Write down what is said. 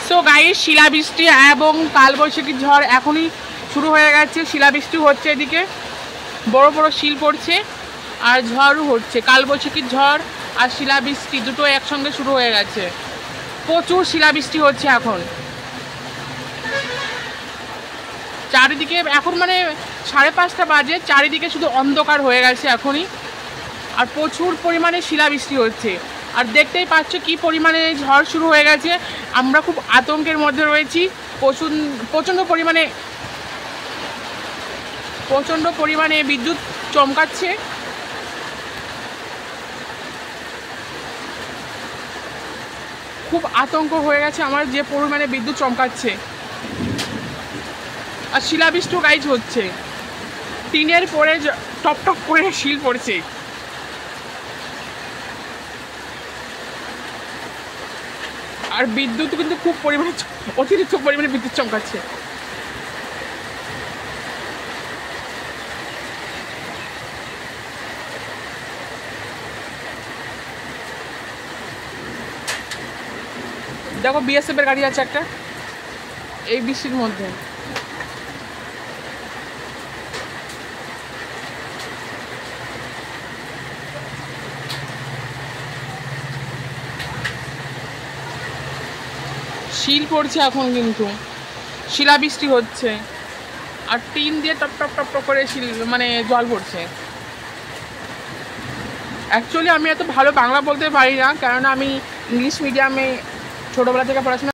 So guys, শিলাবৃষ্টি এবং কালবৈশাখীর ঝড় এখনই শুরু হয়ে গেছে। শিলাবৃষ্টি হচ্ছে, এদিকে বড় বড় শিল পড়ছে আর ঝড়ও হচ্ছে। কালবৈশাখীর ঝড় আর শিলাবৃষ্টি দুটো একসঙ্গে শুরু হয়ে গেছে। প্রচুর শিলাবৃষ্টি হচ্ছে এখন চারিদিকে। এখন মানে 5:30 বাজে, চারিদিকে শুধু অন্ধকার হয়ে গেছে এখনই। আর প্রচুর পরিমাণে শিলাবৃষ্টি হচ্ছে। আর দেখতেই পাচ্ছ কি পরিমাণে ঝড় শুরু হয়ে গেছে। আমরা খুব আতঙ্কের মধ্যে রয়েছি। প্রচণ্ড পরিমাণে বিদ্যুৎ চমকাচ্ছে। খুব আতঙ্ক হয়ে গেছে আমার, যে পরিমাণে বিদ্যুৎ চমকাচ্ছে। আর শিলাবৃষ্টি গাইজ হচ্ছে, টিনের পরে টপ টপ করে শিল পড়ছে। আর বিদ্যুৎ কিন্তু খুব পরিমাণে, অতিরিক্ত পরিমাণে বিদ্যুৎ চমকাচ্ছে। দেখো বিএসএফ এর গাড়ি আছে একটা এই বৃষ্টির মধ্যে। শিল পড়ছে এখন, কিন্তু শিলাবৃষ্টি হচ্ছে আর টিন দিয়ে টপ টপ টপ টপ করে শিল মানে জল পড়ছে। অ্যাকচুয়ালি আমি এত ভালো বাংলা বলতে পারি না, কারণ আমি ইংলিশ মিডিয়ামে ছোটোবেলা থেকে পড়াশোনা